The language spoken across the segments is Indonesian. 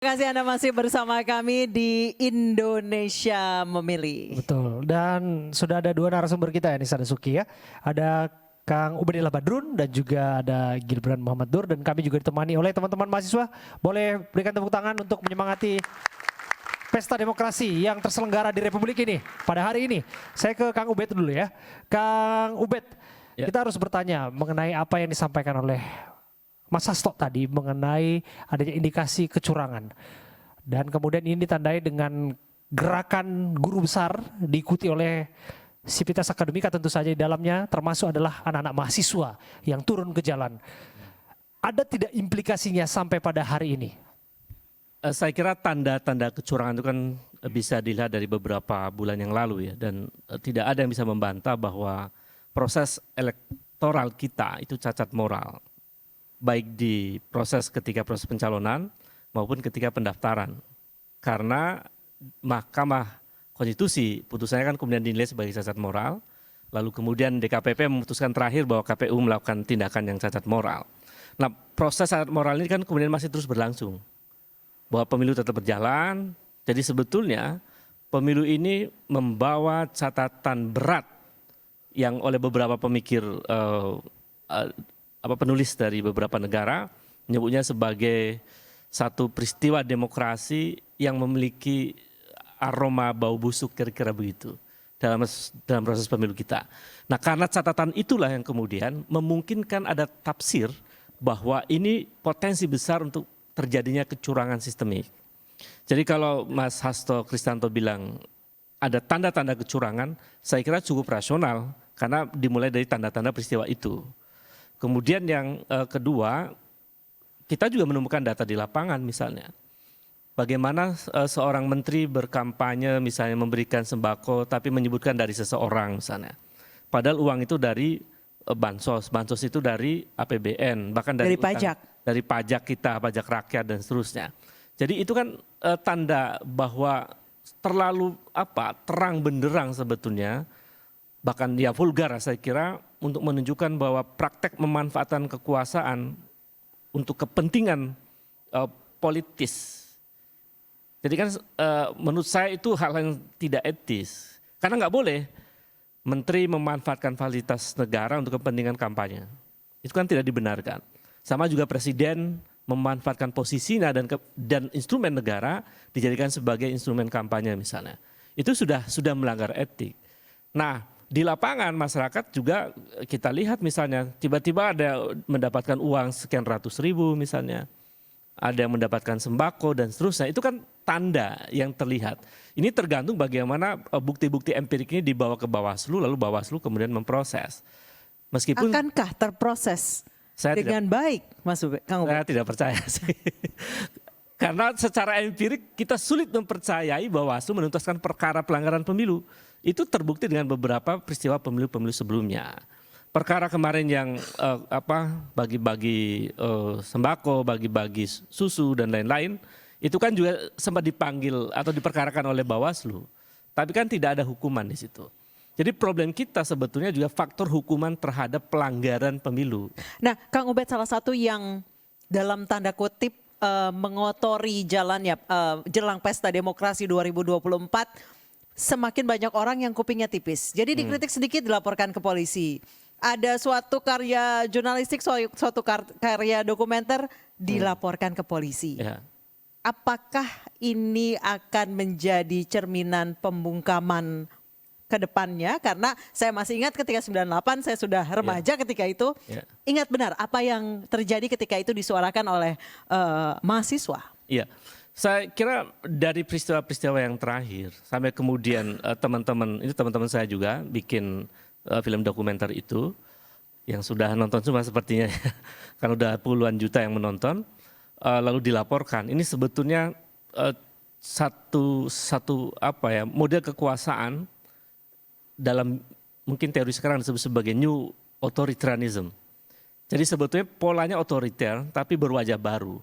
Terima kasih Anda masih bersama kami di Indonesia Memilih. Betul, dan sudah ada dua narasumber kita ya, Nisa dan Suki ya. Ada Kang Ubedillah Badrun dan juga ada Gibran Muhammad Dur, dan kami juga ditemani oleh teman-teman mahasiswa. Boleh berikan tepuk tangan untuk menyemangati pesta demokrasi yang terselenggara di Republik ini pada hari ini. Saya ke Kang Ubed dulu ya. Kang Ubed, kita harus bertanya mengenai apa yang disampaikan oleh Mas Hasto tadi mengenai adanya indikasi kecurangan. Dan kemudian ini ditandai dengan gerakan guru besar diikuti oleh sivitas akademika tentu saja di dalamnya, termasuk adalah anak-anak mahasiswa yang turun ke jalan. Ada tidak implikasinya sampai pada hari ini? Saya kira tanda-tanda kecurangan itu kan bisa dilihat dari beberapa bulan yang lalu ya, dan tidak ada yang bisa membantah bahwa proses elektoral kita itu cacat moral, baik di ketika proses pencalonan maupun ketika pendaftaran. Karena Mahkamah Konstitusi putusannya kan kemudian dinilai sebagai cacat moral, lalu kemudian DKPP memutuskan terakhir bahwa KPU melakukan tindakan yang cacat moral. Nah, proses cacat moral ini kan kemudian masih terus berlangsung, bahwa pemilu tetap berjalan. Jadi sebetulnya pemilu ini membawa catatan berat yang oleh beberapa pemikir penulis dari beberapa negara menyebutnya sebagai satu peristiwa demokrasi yang memiliki aroma bau busuk, kira-kira begitu dalam proses pemilu kita. Nah, karena catatan itulah yang kemudian memungkinkan ada tafsir bahwa ini potensi besar untuk terjadinya kecurangan sistemik. Jadi kalau Mas Hasto Kristianto bilang ada tanda-tanda kecurangan, saya kira cukup rasional karena dimulai dari tanda-tanda peristiwa itu. Kemudian yang kedua, kita juga menemukan data di lapangan misalnya. Bagaimana seorang menteri berkampanye misalnya memberikan sembako tapi menyebutkan dari seseorang misalnya. Padahal uang itu dari bansos itu dari APBN, bahkan dari pajak. Dari pajak kita, pajak rakyat dan seterusnya. Jadi itu kan tanda bahwa terlalu terang benderang sebetulnya, bahkan dia vulgar saya kira untuk menunjukkan bahwa praktek memanfaatkan kekuasaan untuk kepentingan politis. Jadi kan menurut saya itu hal yang tidak etis. Karena nggak boleh menteri memanfaatkan fasilitas negara untuk kepentingan kampanye. Itu kan tidak dibenarkan. Sama juga presiden memanfaatkan posisinya dan instrumen negara dijadikan sebagai instrumen kampanye misalnya. Itu sudah melanggar etik. Nah, di lapangan masyarakat juga kita lihat misalnya tiba-tiba ada mendapatkan uang sekian ratus ribu misalnya, ada yang mendapatkan sembako dan seterusnya. Itu kan tanda yang terlihat. Ini tergantung bagaimana bukti-bukti empirik ini dibawa ke Bawaslu, lalu Bawaslu kemudian memproses. Meskipun akankah terproses dengan baik, Mas Kang Ubed? Saya tidak percaya sih. Karena secara empirik kita sulit mempercayai Bawaslu menuntaskan perkara pelanggaran pemilu. Itu terbukti dengan beberapa peristiwa pemilu-pemilu sebelumnya. Perkara kemarin yang bagi-bagi sembako, bagi-bagi susu dan lain-lain, itu kan juga sempat dipanggil atau diperkarakan oleh Bawaslu. Tapi kan tidak ada hukuman di situ. Jadi problem kita sebetulnya juga faktor hukuman terhadap pelanggaran pemilu. Nah, Kang Ubed, salah satu yang dalam tanda kutip mengotori jalannya jelang pesta demokrasi 2024, semakin banyak orang yang kupingnya tipis. Jadi dikritik sedikit dilaporkan ke polisi. Ada suatu karya jurnalistik, suatu karya dokumenter dilaporkan ke polisi. Ya. Apakah ini akan menjadi cerminan pembungkaman ke depannya? Karena saya masih ingat ketika 98 saya sudah remaja ketika itu. Ingat benar apa yang terjadi ketika itu disuarakan oleh mahasiswa. Iya. Saya kira dari peristiwa-peristiwa yang terakhir sampai kemudian teman-teman saya juga bikin film dokumenter itu yang sudah nonton semua sepertinya kan udah puluhan juta yang menonton, lalu dilaporkan. Ini sebetulnya satu model kekuasaan dalam mungkin teori sekarang disebut sebagai new authoritarianism. Jadi sebetulnya polanya otoriter tapi berwajah baru.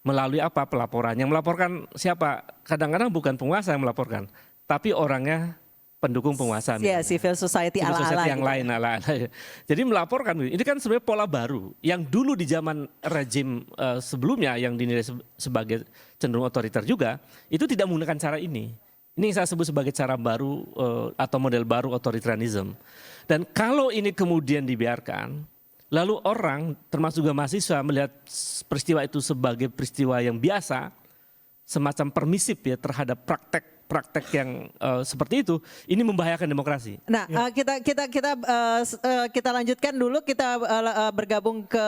Melalui pelaporan. Yang melaporkan siapa? Kadang-kadang bukan penguasa yang melaporkan, tapi orangnya pendukung penguasa. Ya, civil society Civil ala-ala society yang gitu. lain ala-ala. Jadi melaporkan ini kan sebenarnya pola baru yang dulu di zaman rejim sebelumnya yang dinilai sebagai cenderung otoriter juga itu tidak menggunakan cara ini. Ini yang saya sebut sebagai cara baru atau model baru otoritarianism. Dan kalau ini kemudian dibiarkan, lalu orang termasuk juga mahasiswa melihat peristiwa itu sebagai peristiwa yang biasa, semacam permisif ya terhadap praktek yang seperti itu, ini membahayakan demokrasi. Nah, kita lanjutkan dulu, kita bergabung ke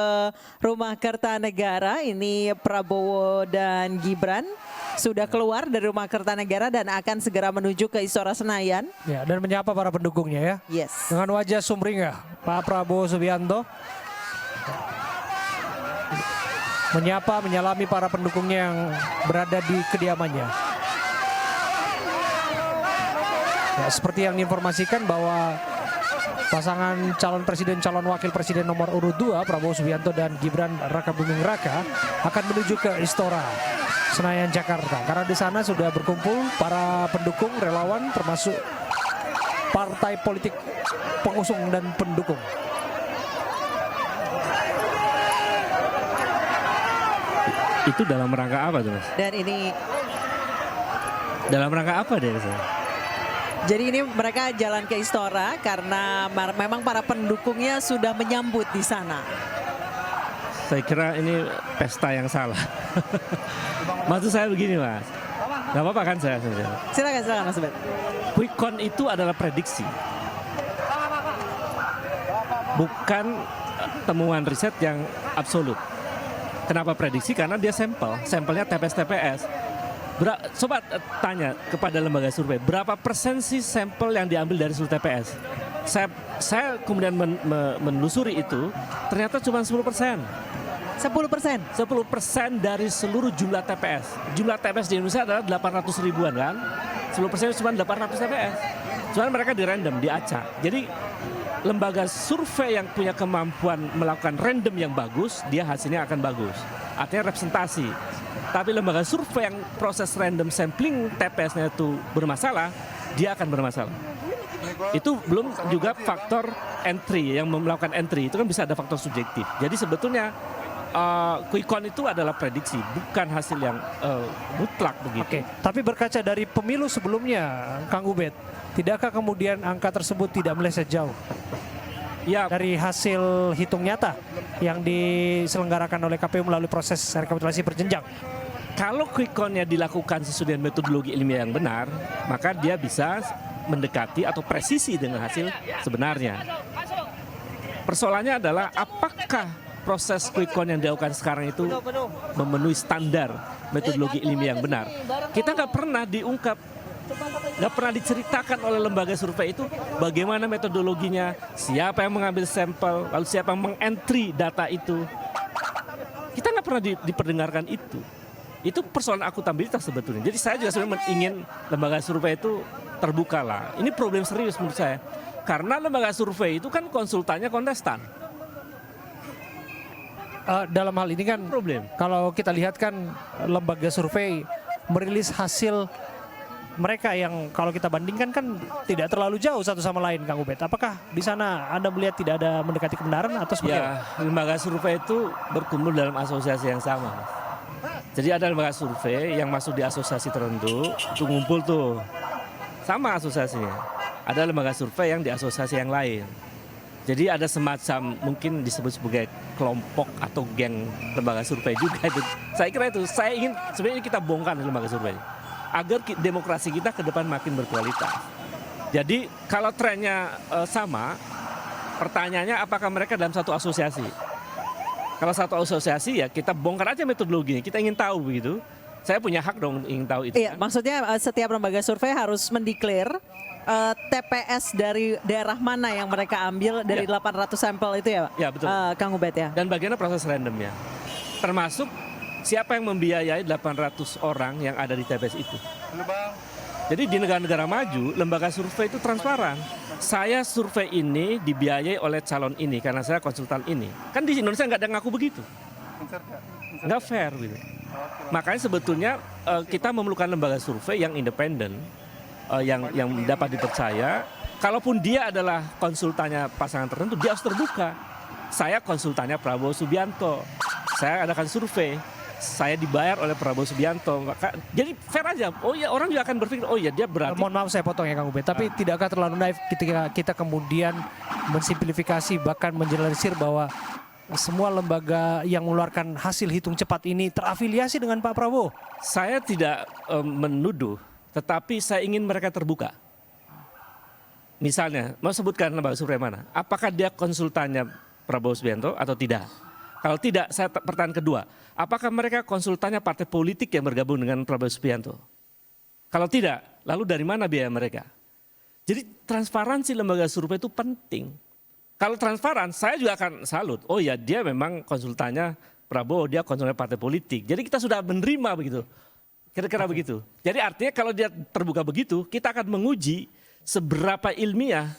Rumah Kertanegara. Ini Prabowo dan Gibran sudah keluar dari Rumah Kertanegara dan akan segera menuju ke Istora Senayan. Ya, dan menyapa para pendukungnya ya. Yes. Dengan wajah sumringah, Pak Prabowo Subianto menyapa, menyalami para pendukungnya yang berada di kediamannya. Ya, seperti yang diinformasikan bahwa pasangan calon presiden, calon wakil presiden nomor urut 2 Prabowo Subianto dan Gibran Rakabuming Raka akan menuju ke Istora Senayan Jakarta. Karena di sana sudah berkumpul para pendukung, relawan termasuk partai politik pengusung dan pendukung. Itu dalam rangka apa tuh Mas? Dan ini, Dalam rangka apa deh? jadi ini mereka jalan ke Istora karena memang para pendukungnya sudah menyambut di sana. Saya kira ini pesta yang salah. Maksud saya begini Mas, nggak apa-apa kan saya? Silakan Mas Ben. Quick count itu adalah prediksi, bukan temuan riset yang absolut. Kenapa prediksi? Karena dia sampelnya TPS. Coba tanya kepada lembaga survei, berapa persen sih sampel yang diambil dari seluruh TPS? Saya kemudian menelusuri itu, ternyata cuma 10%. 10%? 10% dari seluruh jumlah TPS. Jumlah TPS di Indonesia adalah 800 ribuan kan? 10% cuma 800 TPS. Cuma mereka di random, diacak. Jadi lembaga survei yang punya kemampuan melakukan random yang bagus, dia hasilnya akan bagus. Artinya representasi. Tapi lembaga survei yang proses random sampling TPS-nya itu bermasalah, dia akan bermasalah. Itu belum juga faktor entry, yang melakukan entry, itu kan bisa ada faktor subjektif. Jadi sebetulnya quick count itu adalah prediksi, bukan hasil yang mutlak begitu. Oke, tapi berkaca dari pemilu sebelumnya, Kang Ubed, tidakkah kemudian angka tersebut tidak meleset jauh Ya, dari hasil hitung nyata yang diselenggarakan oleh KPU melalui proses rekapitulasi berjenjang? kalau quick count-nya dilakukan sesuai dengan metodologi ilmiah yang benar, maka dia bisa mendekati atau presisi dengan hasil sebenarnya. Persoalannya adalah apakah proses quick count yang dilakukan sekarang itu memenuhi standar metodologi ilmiah yang benar. Kita nggak pernah diungkap, nggak pernah diceritakan oleh lembaga survei itu bagaimana metodologinya, siapa yang mengambil sampel, lalu siapa yang mengentry data itu. Kita nggak pernah diperdengarkan itu. Itu persoalan akuntabilitas sebetulnya. Jadi saya juga sebenarnya ingin lembaga survei itu terbuka lah. Ini problem serius menurut saya. Karena lembaga survei itu kan konsultannya kontestan. Dalam hal ini kan Problem. kalau kita lihat kan lembaga survei merilis hasil mereka yang kalau kita bandingkan kan tidak terlalu jauh satu sama lain, Kang Ubed. Apakah di sana Anda melihat tidak ada mendekati kebenaran atau seperti apa? Ya, lembaga survei itu berkumpul dalam asosiasi yang sama. Jadi ada lembaga survei yang masuk di asosiasi tertentu, itu ngumpul tuh. Sama asosiasinya. Ada lembaga survei yang di asosiasi yang lain. Jadi ada semacam mungkin disebut sebagai kelompok atau geng lembaga survei juga. Saya kira itu, saya ingin sebenarnya kita bongkar lembaga survei. Agar demokrasi kita ke depan makin berkualitas. Jadi kalau trennya sama, pertanyaannya apakah mereka dalam satu asosiasi? Kalau satu asosiasi ya kita bongkar aja metodologinya, kita ingin tahu begitu. Saya punya hak dong ingin tahu itu. Iya, Kan? maksudnya setiap lembaga survei harus mendeklar TPS dari daerah mana yang mereka ambil dari 800 sampel itu ya, Pak? Ya, betul. Kang Ubed ya. Dan bagaimana proses randomnya. Termasuk siapa yang membiayai 800 orang yang ada di TPS itu. Jadi di negara-negara maju, lembaga survei itu transparan. Saya survei ini dibiayai oleh calon ini karena saya konsultan ini. Kan di Indonesia nggak ada ngaku begitu. Nggak fair gitu. Makanya sebetulnya kita memerlukan lembaga survei yang independen, yang dapat dipercaya. Kalaupun dia adalah konsultannya pasangan tertentu, dia harus terbuka. Saya konsultannya Prabowo Subianto. Saya adakan survei. Saya dibayar oleh Prabowo Subianto. Jadi fair aja. Oh ya, orang juga akan berpikir, oh ya dia berarti. Mohon maaf saya potong ya Kang Ubed, tapi tidakkah terlalu naif ketika kita kemudian mensimplifikasi bahkan menjelasir bahwa semua lembaga yang mengeluarkan hasil hitung cepat ini terafiliasi dengan Pak Prabowo? Saya tidak menuduh, tetapi saya ingin mereka terbuka. Misalnya, mau sebutkan lembaga survei mana? Apakah dia konsultannya Prabowo Subianto atau tidak? Kalau tidak, saya pertanyaan kedua, apakah mereka konsultannya partai politik yang bergabung dengan Prabowo Subianto? Kalau tidak, lalu dari mana biaya mereka? Jadi transparansi lembaga survei itu penting. Kalau transparan, saya juga akan salut. Oh ya, dia memang konsultannya Prabowo, dia konsultannya partai politik. Jadi kita sudah menerima begitu. Kira-kira begitu. Jadi artinya kalau dia terbuka begitu, kita akan menguji seberapa ilmiah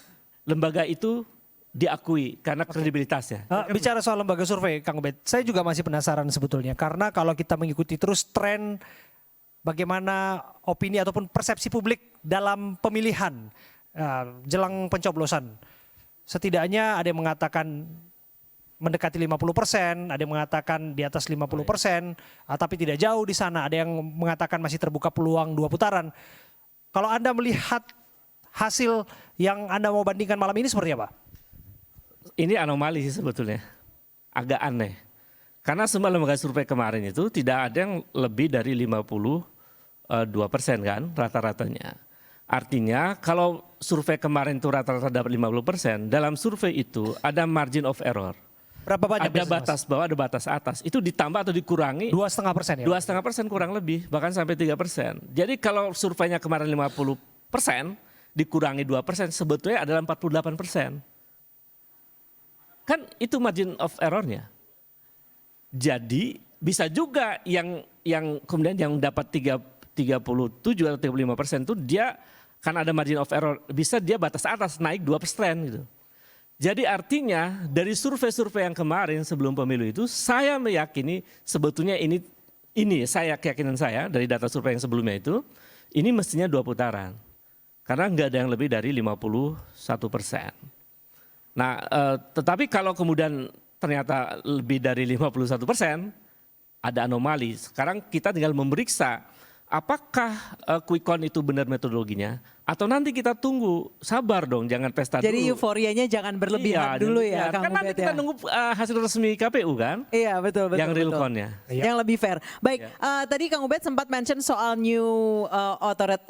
lembaga itu diakui karena kredibilitasnya. Bicara soal lembaga survei, Kang Ubed, saya juga masih penasaran sebetulnya. Karena kalau kita mengikuti terus tren bagaimana opini ataupun persepsi publik dalam pemilihan jelang pencoblosan. Setidaknya ada yang mengatakan mendekati 50%, ada yang mengatakan di atas 50%, tapi tidak jauh di sana. Ada yang mengatakan masih terbuka peluang 2 putaran. Kalau Anda melihat hasil yang Anda mau bandingkan malam ini seperti apa? Ini anomali sih sebetulnya, agak aneh. Karena semua lembaga survei kemarin itu tidak ada yang lebih dari 52% kan rata-ratanya. Artinya kalau survei kemarin itu rata-rata dapat 50%, dalam survei itu ada margin of error. Berapa banyak? Ada batas bawah, ada batas atas. Itu ditambah atau dikurangi 2,5% ya? 2,5% kurang lebih, bahkan sampai 3%. Jadi kalau surveinya kemarin 50%, dikurangi 2%, sebetulnya adalah 48%. Kan itu margin of errornya. Jadi bisa juga yang kemudian yang dapat 37 atau 35% itu dia kan ada margin of error, bisa dia batas atas naik 2% gitu. Jadi artinya dari survei-survei yang kemarin sebelum pemilu itu saya meyakini sebetulnya ini saya keyakinan saya dari data survei yang sebelumnya itu ini mestinya 2 putaran. Karena nggak ada yang lebih dari 51%. Nah, tetapi kalau kemudian ternyata lebih dari 51%, ada anomali. Sekarang kita tinggal memeriksa apakah quick count itu benar metodologinya, atau nanti kita tunggu, sabar dong, jangan pesta dulu. Jadi euforianya jangan berlebihan dulu ya, Kang kan nanti Ubed kita ya. nunggu hasil resmi KPU kan, Iya betul. yang real betul. count-nya. Yang lebih fair. Baik, tadi Kang Ubed sempat mention soal new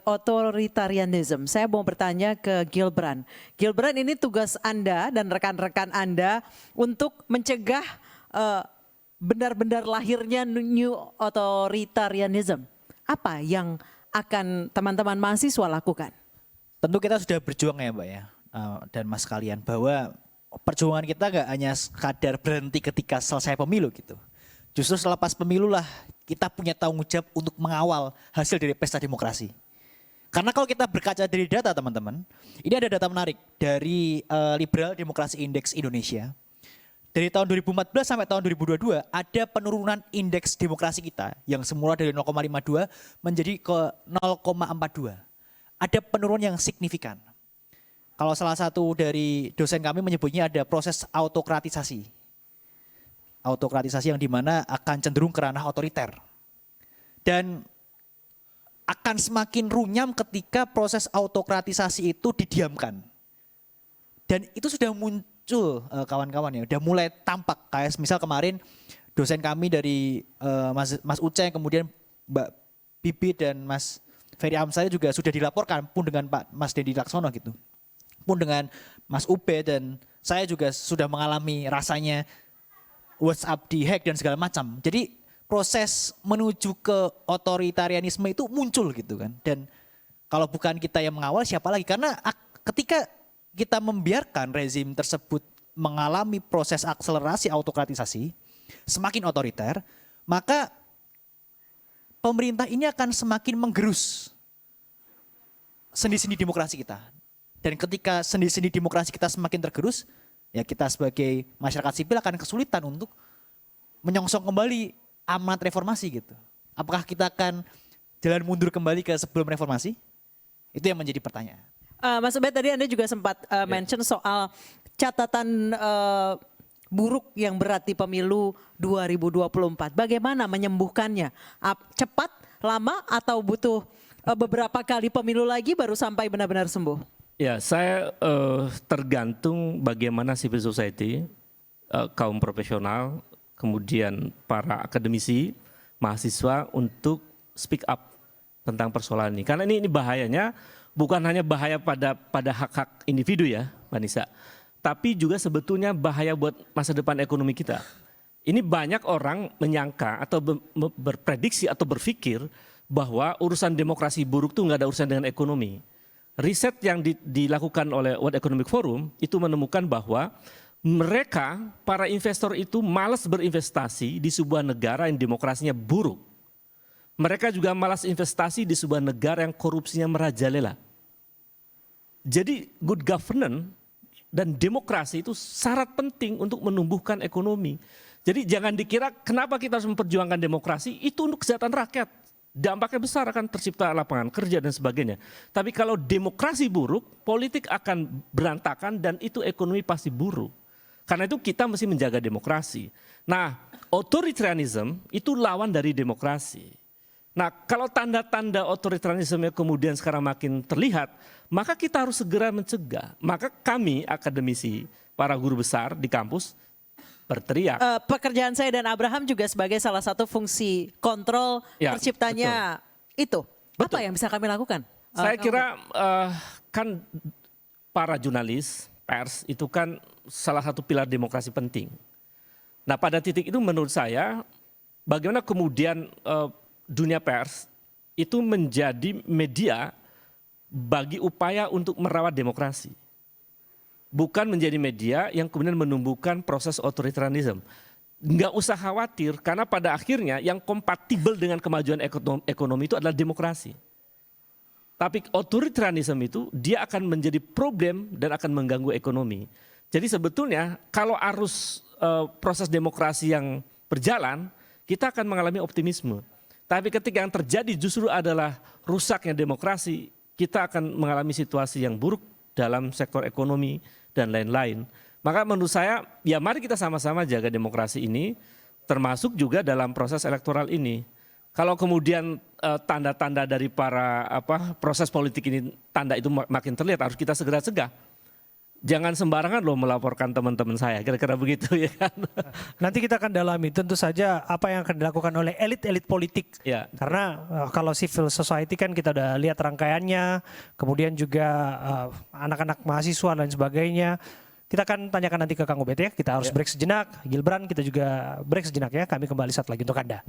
authoritarianism. Saya mau bertanya ke Gilbran. Gilbran, ini tugas Anda dan rekan-rekan Anda untuk mencegah benar-benar lahirnya new authoritarianism. Apa yang akan teman-teman mahasiswa lakukan? Tentu kita sudah berjuang ya Mbak ya, dan Mas kalian, bahwa perjuangan kita nggak hanya sekadar berhenti ketika selesai pemilu gitu. Justru selepas pemilu lah kita punya tanggung jawab untuk mengawal hasil dari pesta demokrasi. Karena kalau kita berkaca dari data teman-teman, ini ada data menarik dari Liberal Democracy Index Indonesia. Dari tahun 2014 sampai tahun 2022 ada penurunan indeks demokrasi kita yang semula dari 0,52 menjadi ke 0,42. Ada penurunan yang signifikan. Kalau salah satu dari dosen kami menyebutnya ada proses autokratisasi. Autokratisasi yang dimana akan cenderung ke ranah otoriter. Dan akan semakin runyam ketika proses autokratisasi itu didiamkan. Dan itu sudah muncul kawan-kawan ya, udah mulai tampak. Kayak misal kemarin dosen kami dari Mas Uceng, kemudian Mbak Bibi dan Mas Ferry Amsari juga sudah dilaporkan, pun dengan Pak Mas Dendi Laksono gitu. Pun dengan Mas Ube, dan saya juga sudah mengalami rasanya WhatsApp dihack dan segala macam. Jadi proses menuju ke otoritarianisme itu muncul gitu kan. Dan kalau bukan kita yang mengawal, siapa lagi? Karena ketika kita membiarkan rezim tersebut mengalami proses akselerasi autokratisasi, semakin otoriter, maka pemerintah ini akan semakin menggerus sendi-sendi demokrasi kita. Dan ketika sendi-sendi demokrasi kita semakin tergerus, ya kita sebagai masyarakat sipil akan kesulitan untuk menyongsong kembali amanat reformasi gitu. Apakah kita akan jalan mundur kembali ke sebelum reformasi? Itu yang menjadi pertanyaan. Mas Ubed, tadi Anda juga sempat mention soal catatan buruk yang berat di pemilu 2024. Bagaimana menyembuhkannya? Cepat, lama, atau butuh beberapa kali pemilu lagi baru sampai benar-benar sembuh? Ya, saya tergantung bagaimana civil society, kaum profesional, kemudian para akademisi, mahasiswa untuk speak up tentang persoalan ini. Karena ini bahayanya bukan hanya bahaya pada hak-hak individu ya, Mbak Nisa, tapi juga sebetulnya bahaya buat masa depan ekonomi kita. Ini banyak orang menyangka atau berprediksi atau berpikir bahwa urusan demokrasi buruk tuh nggak ada urusan dengan ekonomi. Riset yang dilakukan oleh World Economic Forum itu menemukan bahwa mereka, para investor itu malas berinvestasi di sebuah negara yang demokrasinya buruk. Mereka juga malas investasi di sebuah negara yang korupsinya merajalela. Jadi good governance dan demokrasi itu syarat penting untuk menumbuhkan ekonomi. Jadi jangan dikira kenapa kita harus memperjuangkan demokrasi, itu untuk kesejahteraan rakyat. Dampaknya besar, akan tercipta lapangan kerja dan sebagainya. Tapi kalau demokrasi buruk, politik akan berantakan dan itu ekonomi pasti buruk. Karena itu kita mesti menjaga demokrasi. Nah, authoritarianism itu lawan dari demokrasi. Nah, kalau tanda-tanda otoritarianisme kemudian sekarang makin terlihat, maka kita harus segera mencegah. Maka kami akademisi, para guru besar di kampus berteriak. Pekerjaan saya dan Abraham juga sebagai salah satu fungsi kontrol Ya, terciptanya itu. Betul. Apa yang bisa kami lakukan? Saya kira kan para jurnalis, pers itu kan salah satu pilar demokrasi penting. Nah, pada titik itu menurut saya bagaimana kemudian dunia pers itu menjadi media bagi upaya untuk merawat demokrasi. Bukan menjadi media yang kemudian menumbuhkan proses otoritarianisme. Nggak usah khawatir karena pada akhirnya yang kompatibel dengan kemajuan ekonomi itu adalah demokrasi. Tapi otoritarianisme itu dia akan menjadi problem dan akan mengganggu ekonomi. Jadi sebetulnya kalau arus proses demokrasi yang berjalan, kita akan mengalami optimisme. Tapi ketika yang terjadi justru adalah rusaknya demokrasi, kita akan mengalami situasi yang buruk dalam sektor ekonomi dan lain-lain. Maka menurut saya, ya mari kita sama-sama jaga demokrasi ini, termasuk juga dalam proses elektoral ini. Kalau kemudian tanda-tanda dari para proses politik ini, tanda itu makin terlihat, harus kita segera cegah. Jangan sembarangan loh melaporkan teman-teman saya, kira-kira begitu ya kan. Nanti kita akan dalami tentu saja apa yang akan dilakukan oleh elit-elit politik. Ya. Karena kalau civil society kan kita udah lihat rangkaiannya, kemudian juga anak-anak mahasiswa dan sebagainya. Kita akan tanyakan nanti ke Kang Ubed ya, kita harus break sejenak. Gilbran kita juga break sejenak ya, kami kembali saat lagi untuk Anda.